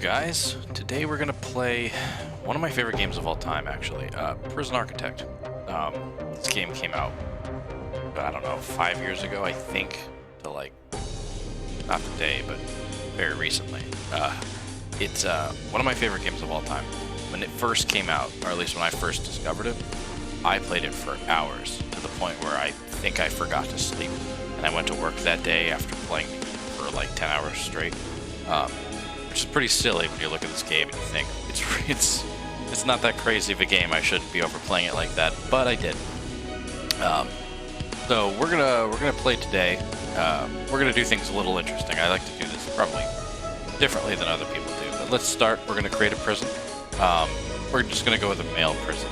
guys? Today we're gonna play one of my favorite games of all time, actually, Prison Architect. This game came out, I don't know, 5 years ago, I think, to like, not today, but very recently. It's one of my favorite games of all time. When it first came out, or at least when I first discovered it, I played it for hours, to the point where I think I forgot to sleep, and I went to work that day after playing for like 10 hours straight. Which is pretty silly when you look at this game and you think it's not that crazy of a game. I shouldn't be overplaying it like that, but I did. So we're gonna play today. We're gonna do things a little interesting. I like to do this probably differently than other people do. But let's start. We're gonna create a prison. We're just gonna go with a male prison.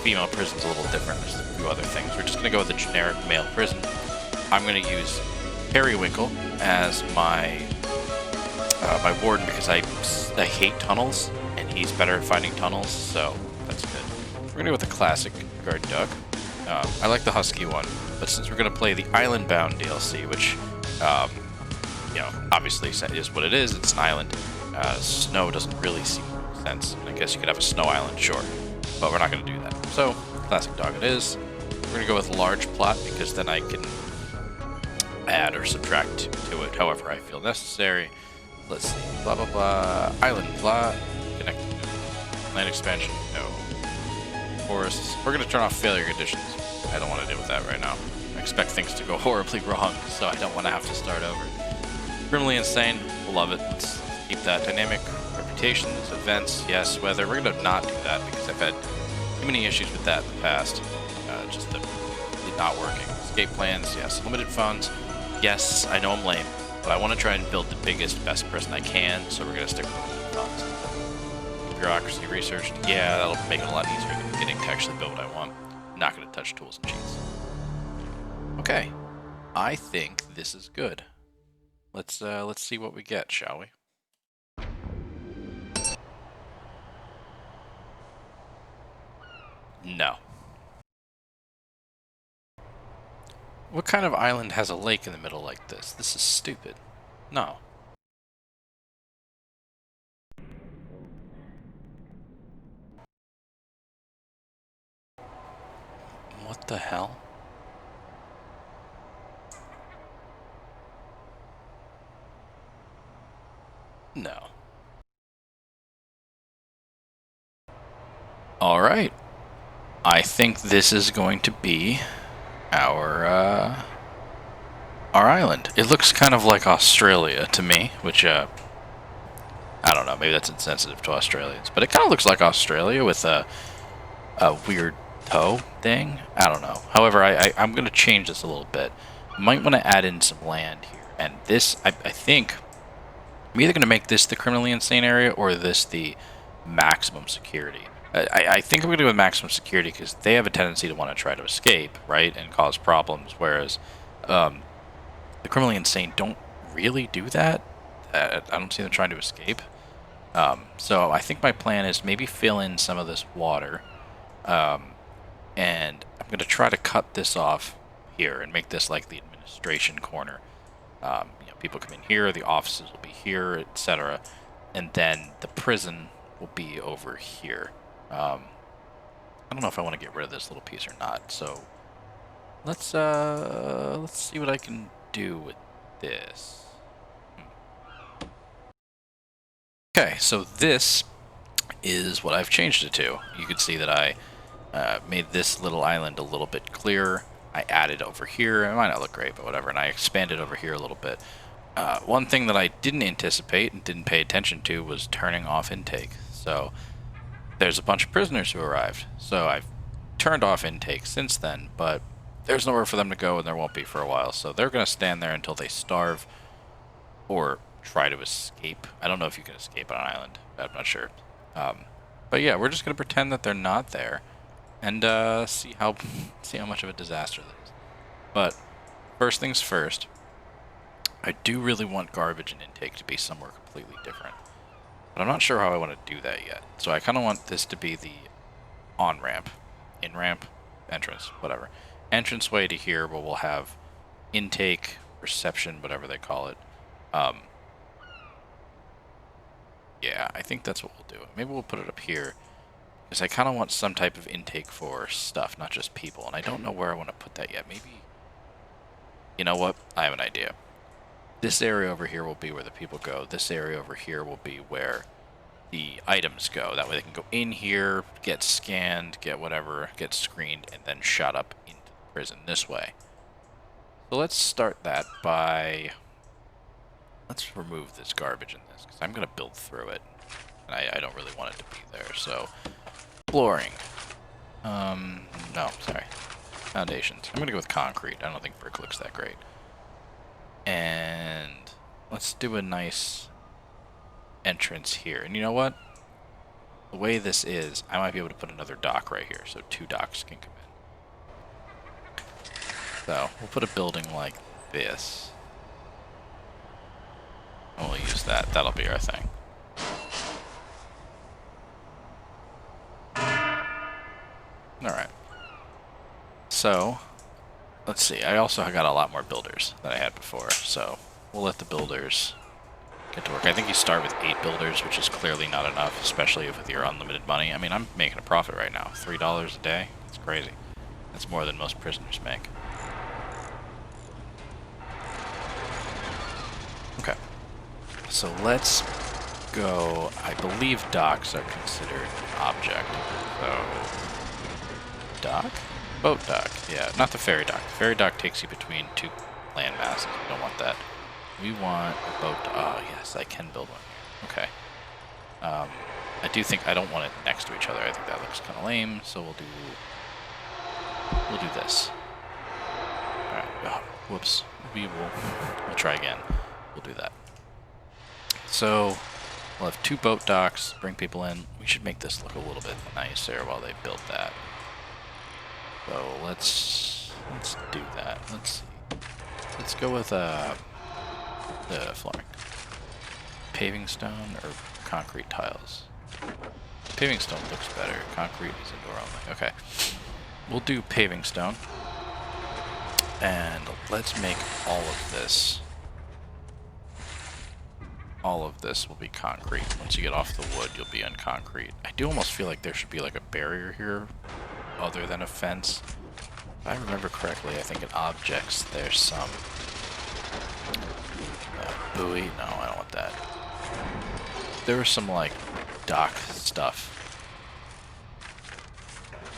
Female prison's a little different. There's a few other things. We're just gonna go with a generic male prison. I'm gonna use Periwinkle as my warden because I hate tunnels, and he's better at finding tunnels, so that's good. We're gonna go with the classic guard dog. I like the husky one, but since we're gonna play the Island Bound DLC, which, obviously is what it is. It's an island. Snow doesn't really seem to make sense. I guess you could have a snow island, sure, but we're not gonna do that. So classic dog it is. We're gonna go with large plot because then I can add or subtract to it however I feel necessary. Let's see, blah blah blah, island plot, connected, land expansion, no. Forests, we're going to turn off failure conditions. I don't want to deal with that right now. I expect things to go horribly wrong, so I don't want to have to start over. Criminally insane, love it. Let's keep that. Dynamic reputations, events, yes. Weather, we're going to not do that because I've had too many issues with that in the past. Just the not working. Escape plans, yes. Limited funds, yes. I know I'm lame, but I want to try and build the biggest, best prison I can, so we're going to stick with the funds. Bureaucracy researched, yeah, that'll make it a lot easier than getting to actually build what I want. I'm not going to touch tools and cheats. Okay, I think this is good. Let's see what we get, shall we? No. What kind of island has a lake in the middle like this? This is stupid. No. What the hell? No. Alright. I think this is going to be our island. It looks kind of like Australia to me, which, I don't know, maybe that's insensitive to Australians, but it kind of looks like Australia with a weird toe thing. I don't know. However, I'm going to change this a little bit. Might want to add in some land here, and this, I think, I'm either going to make this the criminally insane area or this the maximum security. I think I'm going to go with maximum security because they have a tendency to want to try to escape, right, and cause problems, whereas the criminally insane don't really do that. I don't see them trying to escape. So I think my plan is maybe fill in some of this water, and I'm going to try to cut this off here and make this like the administration corner. People come in here, the offices will be here, etc., and then the prison will be over here. I don't know if I want to get rid of this little piece or not, so let's see what I can do with this. Okay, so this is what I've changed it to. You can see that I made this little island a little bit clearer. I added over here. It might not look great, but whatever, and I expanded over here a little bit. One thing that I didn't anticipate and didn't pay attention to was turning off intake. So there's a bunch of prisoners who arrived, so I've turned off intake since then, but there's nowhere for them to go, and there won't be for a while, so they're going to stand there until they starve or try to escape. I don't know if you can escape on an island. I'm not sure. But yeah, we're just going to pretend that they're not there and see how much of a disaster this is. But first things first, I do really want garbage and intake to be somewhere completely different. But I'm not sure how I want to do that yet. So I kind of want this to be the on-ramp, in-ramp, entrance, whatever. Entranceway to here where we'll have intake, reception, whatever they call it. Yeah, I think that's what we'll do. Maybe we'll put it up here, because I kind of want some type of intake for stuff, not just people, and I don't know where I want to put that yet. Maybe, you know what? I have an idea. This area over here will be where the people go. This area over here will be where the items go. That way they can go in here, get scanned, get whatever, get screened, and then shot up into the prison this way. So let's start that by... Let's remove this garbage in this, because I'm going to build through it. And I don't really want it to be there, so... Flooring. No, sorry. Foundations. I'm going to go with concrete. I don't think brick looks that great. And let's do a nice entrance here. And you know what? The way this is, I might be able to put another dock right here, so 2 docks can come in. So, we'll put a building like this. And we'll use that. That'll be our thing. Alright. So, let's see. I also got a lot more builders than I had before, so we'll let the builders get to work. I think you start with 8 builders, which is clearly not enough, especially with your unlimited money. I mean, I'm making a profit right now. $3 a day? That's crazy. That's more than most prisoners make. Okay. So let's go... I believe docks are considered an object. So... Dock? Boat dock. Yeah, not the ferry dock. The ferry dock takes you between 2 land masses. We don't want that. We want a boat. Oh, yes, I can build one. Okay. I do think I don't want it next to each other. I think that looks kind of lame, so we'll do this. All right. Oh, whoops. We'll try again. We'll do that. So we'll have 2 boat docks. Bring people in. We should make this look a little bit nicer while they build that. So let's do that. Let's see. Let's go with the flooring. Paving stone or concrete tiles? Paving stone looks better. Concrete is indoor only. Okay. We'll do paving stone. And let's make all of this. All of this will be concrete. Once you get off the wood, you'll be on concrete. I do almost feel like there should be like a barrier here other than a fence. If I remember correctly, I think in objects there's some buoy. No, I don't want that. There was some like dock stuff.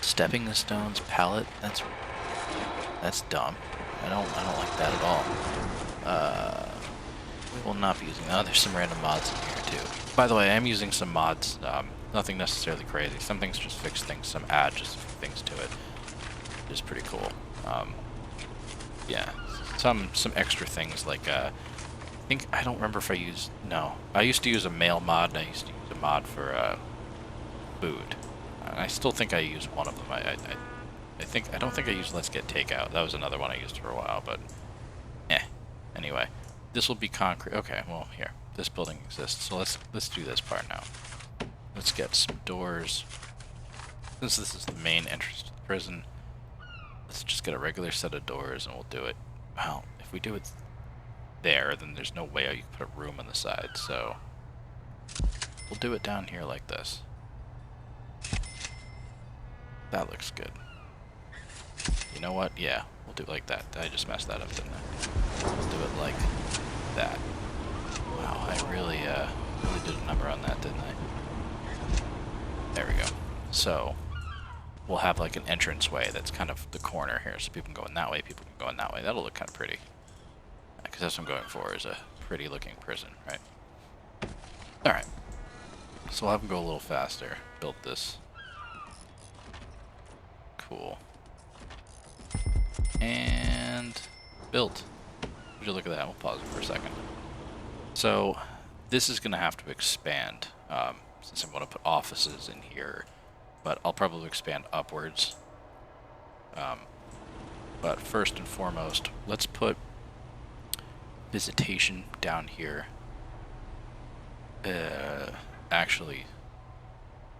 Stepping the stones, pallet. That's dumb. I don't like that at all. We will not be using that. There's some random mods in here too. By the way, I'm using some mods. Nothing necessarily crazy. Some things just fix things. Some add just things to it. It's pretty cool. Yeah, some extra things like I don't remember if I used... No. I used to use a mail mod, and I used to use a mod for food. And I still think I used one of them. I don't think I used Let's Get Takeout. That was another one I used for a while, but... Anyway, this will be concrete. Okay, well, here. This building exists, so let's do this part now. Let's get some doors. Since this is the main entrance to the prison, let's just get a regular set of doors, and we'll do it... Well, if we do it there, then there's no way you can put a room on the side, so we'll do it down here like this. That looks good. You know what? Yeah, we'll do it like that. I just messed that up, didn't I? We'll do it like that. Wow, I really did a number on that, didn't I? There we go. So we'll have like an entranceway that's kind of the corner here, so people can go in that way, people can go in that way. That'll look kind of pretty. Because that's what I'm going for, is a pretty looking prison, right? Alright. So we'll have them go a little faster. Build this. Cool. And built. Would you look at that? We'll pause it for a second. So this is going to have to expand, since I want to put offices in here, but I'll probably expand upwards. But first and foremost, let's put visitation down here. Actually,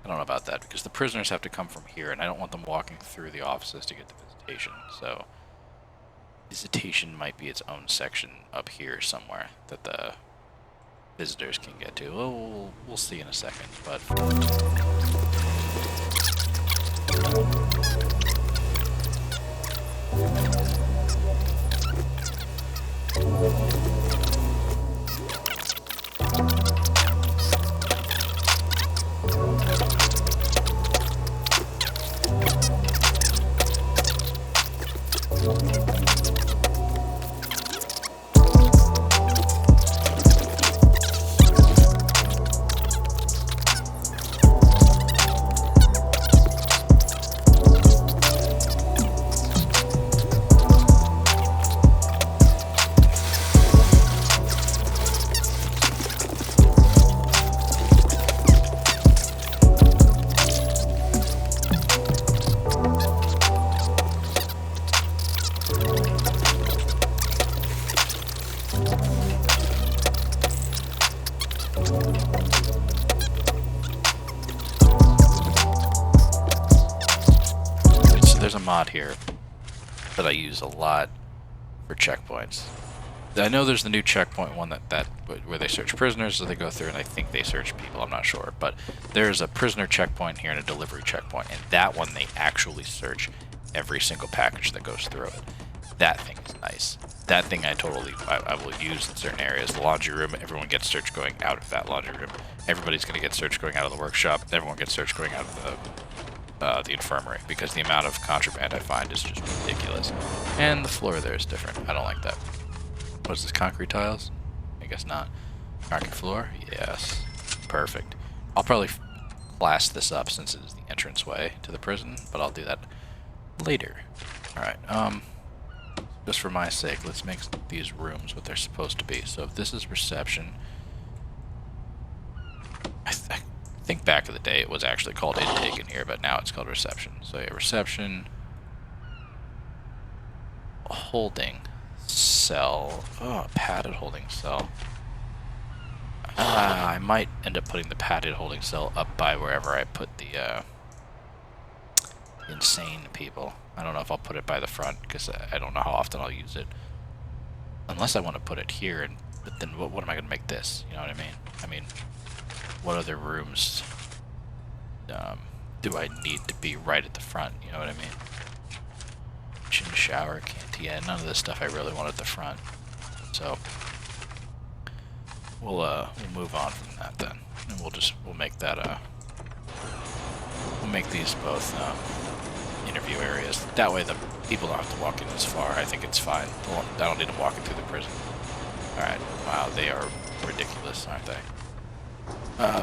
I don't know about that, because the prisoners have to come from here, and I don't want them walking through the offices to get to visitation, so visitation might be its own section up here somewhere that the visitors can get to. We'll see in a second, but... There's a mod here that I use a lot for checkpoints. I know there's the new checkpoint one where they search prisoners, so they go through and I think they search people, I'm not sure. But there's a prisoner checkpoint here and a delivery checkpoint, and that one they actually search every single package that goes through it. That thing is nice. That thing I will use in certain areas. The laundry room, everyone gets searched going out of that laundry room. Everybody's going to get searched going out of the workshop. Everyone gets searched going out of the infirmary, because the amount of contraband I find is just ridiculous. And the floor there is different. I don't like that. What is this, concrete tiles? I guess not. Concrete floor? Yes. Perfect. I'll probably class this up since it is the entranceway to the prison, but I'll do that later. Alright, just for my sake, let's make these rooms what they're supposed to be. So if this is reception, I think back in the day it was actually called intake in here, but now it's called reception. So yeah, reception, holding cell, padded holding cell. I might end up putting the padded holding cell up by wherever I put the insane people. I don't know if I'll put it by the front, because I don't know how often I'll use it. Unless I want to put it here, but then what am I going to make this? You know what I mean? I mean, what other rooms do I need to be right at the front? You know what I mean? Kitchen, shower, canteen. Yeah, none of this stuff I really want at the front. So we'll move on from that then, and we'll make that we'll make these both interview areas. That way the people don't have to walk in as far. I think it's fine. I don't need them walking through the prison. Alright, wow, they are ridiculous, aren't they?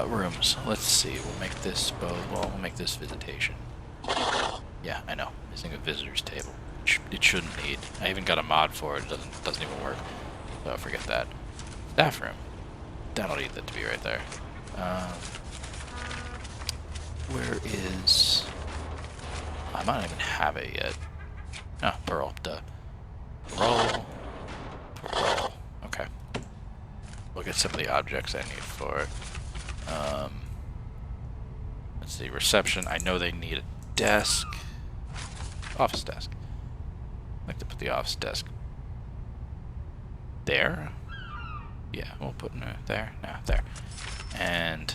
Rooms. Let's see, we'll make this we'll make this visitation. Yeah, I know. Missing a visitor's table. It shouldn't need. I even got a mod for it. It doesn't even work. So forget that. Staff room. I don't need that to be right there. Where is... I might not even have it yet. Oh, parole. Duh. Parole. Parole. Okay. Look at some of the objects I need for it. Let's see. Reception. I know they need a desk. Office desk. I'd like to put the office desk there. Yeah, we'll put it there. No, there. And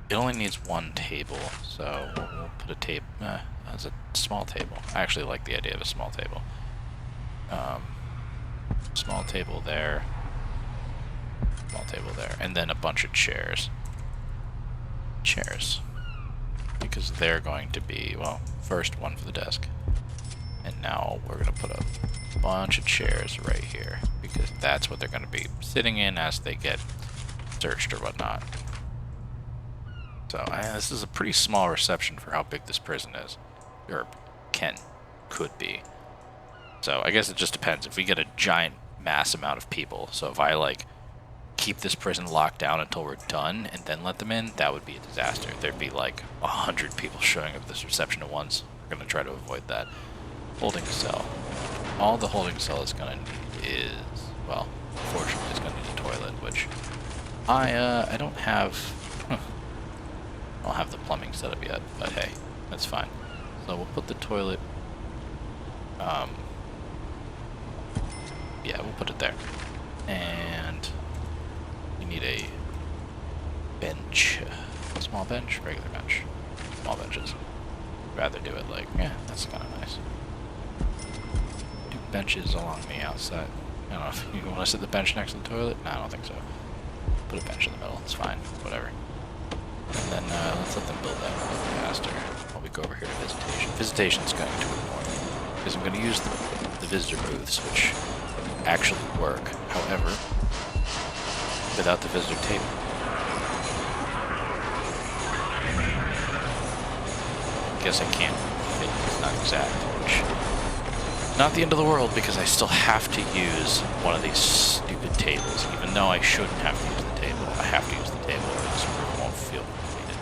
it only needs one table, so we'll put a table. That's a small table. I actually like the idea of a small table. Small table there. Small table there. And then a bunch of chairs. Chairs. Because they're going to be, well, first one for the desk. And now we're going to put a bunch of chairs right here, because that's what they're going to be sitting in as they get searched or whatnot. So this is a pretty small reception for how big this prison is, or could be. So I guess it just depends. If we get a giant mass amount of people, so if I like keep this prison locked down until we're done and then let them in, that would be a disaster. There'd be like 100 people showing up at this reception at once. We're going to try to avoid that. Holding cell. All the holding cell is going to need is, well, fortunately it's going to need a toilet, which I don't have. I don't have the plumbing set up yet, but hey, that's fine. So we'll put the toilet, yeah, we'll put it there. And You need a bench. Small bench, regular bench. Small benches. Rather do it like, yeah, that's kind of nice. Two benches along the outside. I don't know if you want to sit the bench next to the toilet. No, I don't think so. Put a bench in the middle. It's fine. Whatever. And then let's let them build that a little faster while we go over here to visitation. Visitation's going to ignore me because I'm going to use the visitor booths, which actually work. However, without the visitor table. I guess I can't fit. It's not exact, which not the end of the world because I still have to use one of these stupid tables. Even though I shouldn't have to use the table, I have to use the table or this room won't feel completed.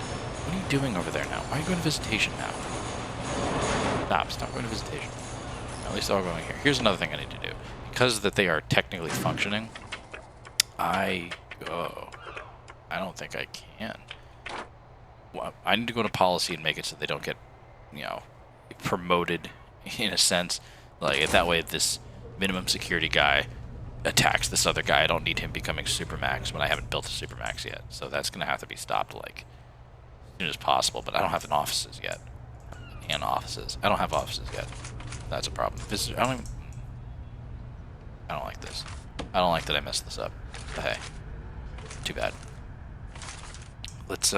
What are you doing over there now? Why are you going to visitation now? Stop going to visitation. At least they're all going here. Here's another thing I need to do. Because that they are technically functioning, I don't think I can. Well, I need to go to policy and make it so they don't get, you know, promoted in a sense. Like, if that way this minimum security guy attacks this other guy, I don't need him becoming Supermax when I haven't built a Supermax yet. So that's going to have to be stopped, like, as soon as possible. But I don't have an offices yet. And offices. I don't have offices yet. That's a problem. I don't like this. I don't like that I messed this up. But hey, too bad. Let's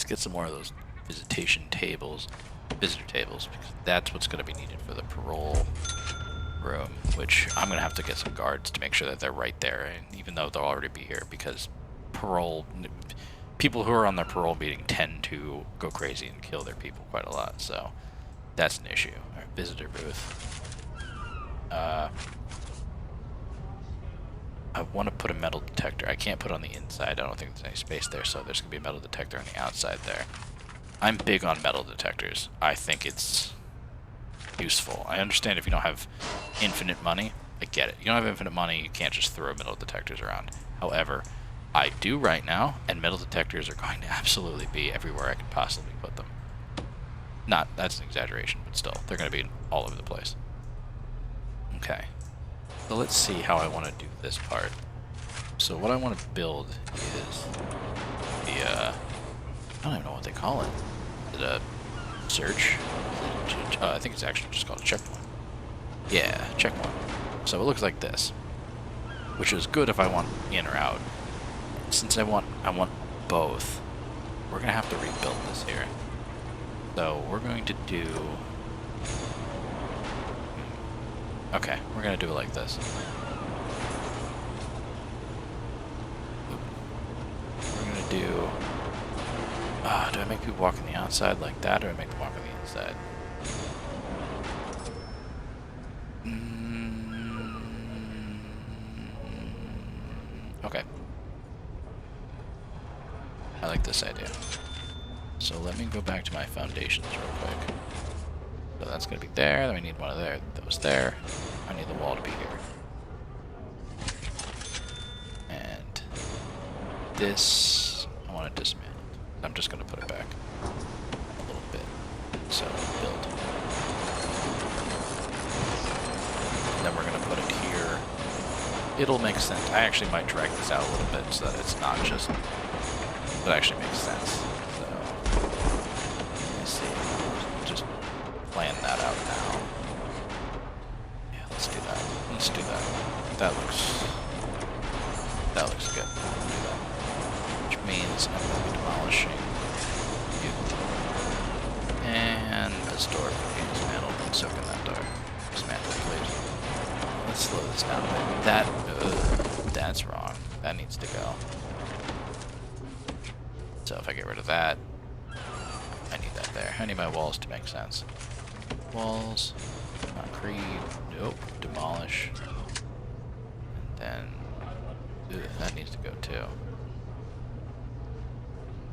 get some more of those visitor tables, because that's what's going to be needed for the parole room, which I'm going to have to get some guards to make sure that they're right there, and even though they'll already be here, because people who are on their parole meeting tend to go crazy and kill their people quite a lot, so that's an issue. All right, visitor booth. I want to put a metal detector. I can't put it on the inside. I don't think there's any space there, so there's going to be a metal detector on the outside there. I'm big on metal detectors. I think it's useful. I understand if you don't have infinite money. I get it. You don't have infinite money, you can't just throw metal detectors around. However, I do right now, and metal detectors are going to absolutely be everywhere I can possibly put them. That's an exaggeration, but still, they're going to be all over the place. Okay. So let's see how I want to do this part. So what I want to build is the, I don't even know what they call it. Is it a search? I think it's actually just called a checkpoint. Yeah, checkpoint. So it looks like this, which is good if I want in or out. Since I want both, we're going to have to rebuild this here. So we're going to do... Okay, we're going to do it like this. We're going to do... do I make people walk on the outside like that, or do I make them walk on the inside? Okay. I like this idea. So let me go back to my foundations real quick. So that's going to be there, then we need one of those there. I need the wall to be here. And this, I want to dismantle. I'm just going to put it back a little bit. So build. And then we're going to put it here. It'll make sense. I actually might drag this out a little bit so that it's not just, it actually makes sense. So, let's see. Just plan that out now. Yeah, let's do that. Let's do that. That looks good. We'll do that. Which means I'm going to be demolishing you. And this door can be dismantled, and so can that door. Dismantle, please. Let's slow this down a bit. That's wrong. That needs to go. So if I get rid of that, I need that there. I need my walls to make sense. Walls, concrete, nope, demolish. And then, that needs to go too.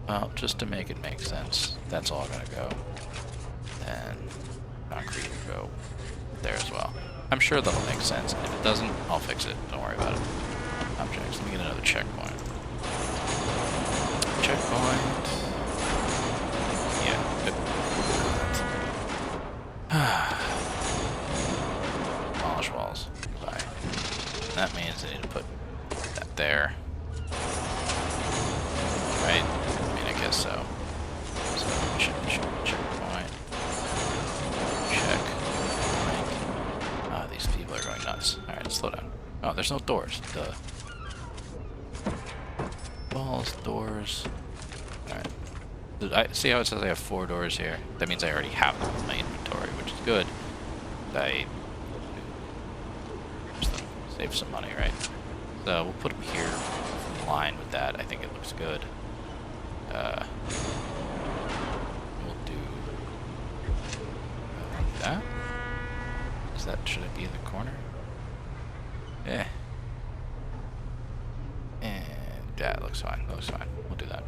Well, just to make it make sense, that's all gonna go. Then concrete will go there as well. I'm sure that'll make sense, and if it doesn't, I'll fix it. Don't worry about it. Objects, let me get another checkpoint. Checkpoint. Yeah, good. Demolish walls. Goodbye. And that means I need to put that there. there's no doors. Duh. Walls, doors. Alright. I see how it says I have 4 doors here? That means I already have them in my inventory, which is good. I save some money, right? So we'll put them here in line with that. I think it looks good. We'll do like that. Should it be in the corner? Yeah. And yeah, it looks fine. It looks fine. We'll do that.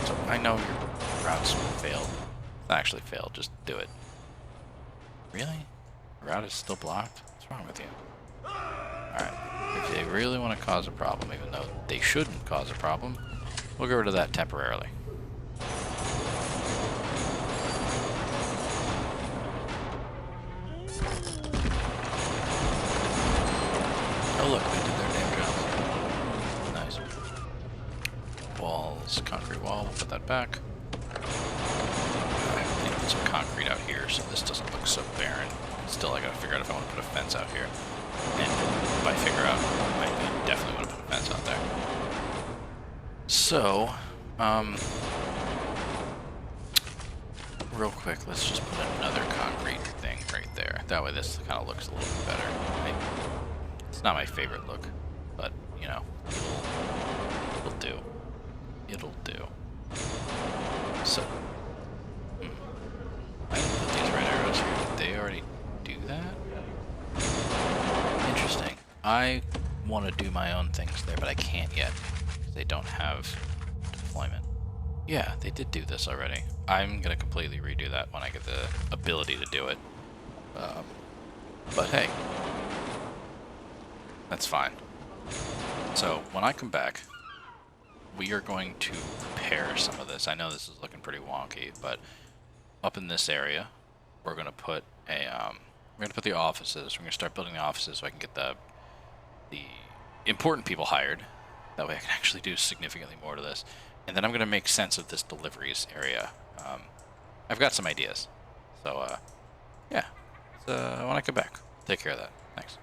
So I know your route's failed. It's not actually failed. Just do it. Really? Your route is still blocked? What's wrong with you? Alright. If they really want to cause a problem, even though they shouldn't cause a problem, we'll get rid of that temporarily. Oh look, they did their damn job. Nice. Walls, concrete wall, we'll put that back. I need to put some concrete out here so this doesn't look so barren. Still, I gotta figure out if I want to put a fence out here. And if I figure out, I definitely want to put a fence out there. So, real quick, let's just put another concrete thing right there. That way this kind of looks a little bit better. It's not my favorite look, but, you know, it'll do. It'll do. So, I didn't put these red arrows here. Did they already do that? Interesting. I want to do my own things there, but I can't yet. They don't have deployment. Yeah, they did do this already. I'm going to completely redo that when I get the ability to do it. But hey, that's fine. So when I come back, we are going to repair some of this. I know this is looking pretty wonky, but up in this area, we're going to put a we're going to put the offices. We're going to start building the offices so I can get the important people hired. That way I can actually do significantly more to this. And then I'm going to make sense of this deliveries area. I've got some ideas. So, yeah. So when I come back, take care of that. Thanks.